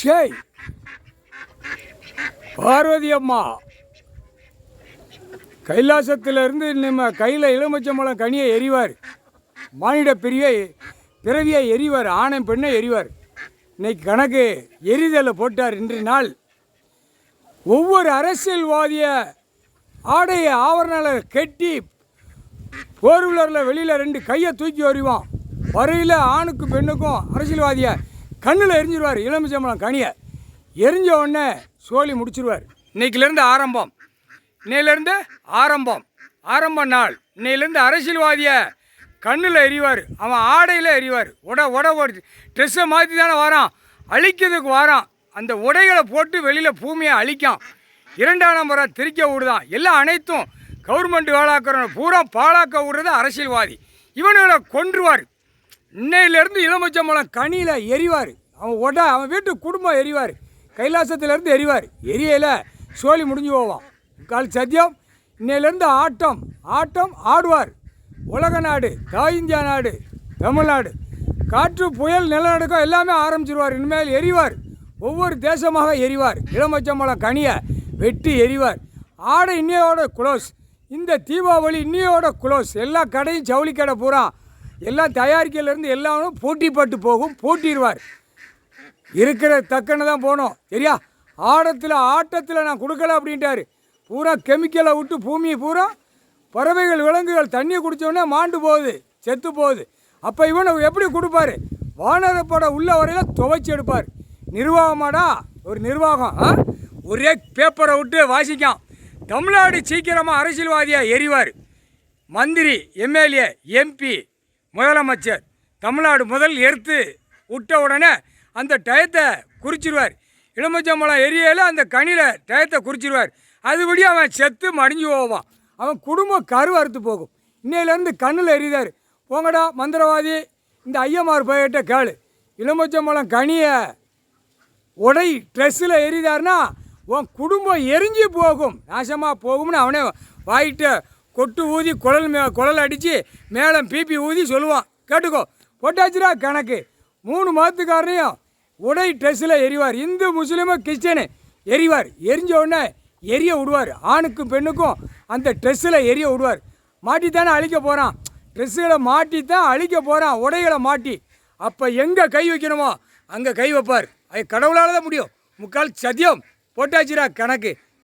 ஷேய் பார்வதி அம்மா கைலாசத்திலிருந்து நம்ம கையில் எலுமிச்சம்பழம் கனியை எறிவார். மானிட பிறவியை எறிவார். ஆணை பெண்ணை எறிவார். இன்னைக்கு கணக்கு எரிதலை போட்டார். இன்று நாள் ஒவ்வொரு அரசியல்வாதிய ஆடைய ஆவரணாளர் கெட்டி போர்வீலரில் வெளியில் 2 கையை தூக்கி வருவான். வரையில் ஆணுக்கும் பெண்ணுக்கும் அரசியல்வாதிய கண்ணில் எரிஞ்சிருவார். எலுமிச்சம்பழம் கனியை எரிஞ்ச உடனே சோழி முடிச்சிருவார். இன்னைக்கிலேருந்து ஆரம்ப நாள். இன்னையிலேருந்து அரசியல்வாதியை கண்ணில் எறிவார். அவன் ஆடையில் எறிவார். ட்ரெஸ்ஸை மாற்றி தானே வரான், அழிக்கிறதுக்கு வரான். அந்த உடைகளை போட்டு வெளியில் பூமியை அழிக்கான். 2ஆம் நம்பரை திரிக்க விடுதான். எல்லாம் அனைத்தும் கவர்மெண்ட் வேளாக்கிறவன் பூரா பாழாக்க விடுறது அரசியல்வாதி. இவனுங்களை கொன்றுவார். இன்னையிலேருந்து எலுமிச்சம்பழம் கனியில் எறிவார். அவன் வீட்டு குடும்பம் எறிவார். கைலாசத்திலேருந்து எறிவார். எரியலை சோழி முடிஞ்சு போவான். கால் சத்தியம். இன்னையிலேருந்து ஆட்டம் ஆடுவார். உலக நாடு, தாய் இந்தியா நாடு, தமிழ்நாடு, காற்று புயல் நிலநடுக்கம் எல்லாமே ஆரம்பிச்சிருவார். இனிமேல் எறிவார். ஒவ்வொரு தேசமாக எறிவார். எலுமிச்சம்பழம் கனியை வெட்டி எறிவார். ஆடை இன்னையோட குளோஸ். இந்த தீபாவளி இன்னையோட குளோஸ். எல்லா கடையும் ஜவுளி கடை பூரா எல்லாம் தயாரிக்கையிலேருந்து எல்லாரும் போட்டிப்பட்டு போகும். போட்டிடுவார். இருக்கிற தக்கன்னு தான் போனோம். சரியா? ஆட்டத்தில் நான் கொடுக்கல அப்படின்ட்டாரு. பூரா கெமிக்கலை விட்டு பூமியை பூரா பறவைகள் விலங்குகள் தண்ணியை குடித்தோடனே மாண்டு போகுது, செத்து போகுது. அப்போ இவன் எப்படி கொடுப்பார்? வானரப்பட உள்ள வரையில் துவைச்சி எடுப்பார். நிர்வாகமாடா ஒரு நிர்வாகம். ஒரே பேப்பரை விட்டு வாசிக்கான். தமிழ்நாடு சீக்கிரமாக அரசியல்வாதியாக எறிவார். மந்திரி, எம்எல்ஏ, எம்பி, முதலமைச்சர் தமிழ்நாடு முதல் எடுத்து விட்ட உடனே அந்த டயத்தை குறிச்சிடுவார். எலுமிச்சம்பழம் எரியல அந்த கனியில் டயத்தை குறிச்சிடுவார். அதுபடி அவன் செத்து மடிஞ்சு போவான். அவன் குடும்பம் அறுத்து போகும். இன்னையிலேருந்து கண்ணில் எறிதார். போங்கடா மந்திரவாதி, இந்த ஐயமார் போயிட்ட கேளு. எலுமிச்சம்பழம் கனியை உடை ட்ரெஸ்ஸில் எறிதார்னா உன் குடும்பம் எரிஞ்சு போகும், நாசமாக போகும்னு அவனே வாயிட்ட கொட்டு ஊதி குழல் அடித்து மேலே பிபி ஊதி சொல்லுவான். கேட்டுக்கோ. போட்டாச்சுரா கணக்கு. 3 மாதத்துக்காரனையும் உடை ட்ரெஸ்ஸில் எறிவார். இந்து, முஸ்லீமு, கிறிஸ்டியனு எறிவார். எரிஞ்ச உடனே எரிய விடுவார். ஆணுக்கும் பெண்ணுக்கும் அந்த ட்ரெஸ்ஸில் எரிய விடுவார். மாட்டித்தானே அழிக்க போகிறான். ட்ரெஸ்ஸுகளை மாட்டித்தான் அழிக்க போகிறான். உடைகளை மாட்டி. அப்போ எங்கே கை வைக்கணுமோ அங்கே கை வைப்பார். அது கடவுளால் தான் முடியும். முக்கால் சத்தியம். போட்டாச்சுரா கணக்கு.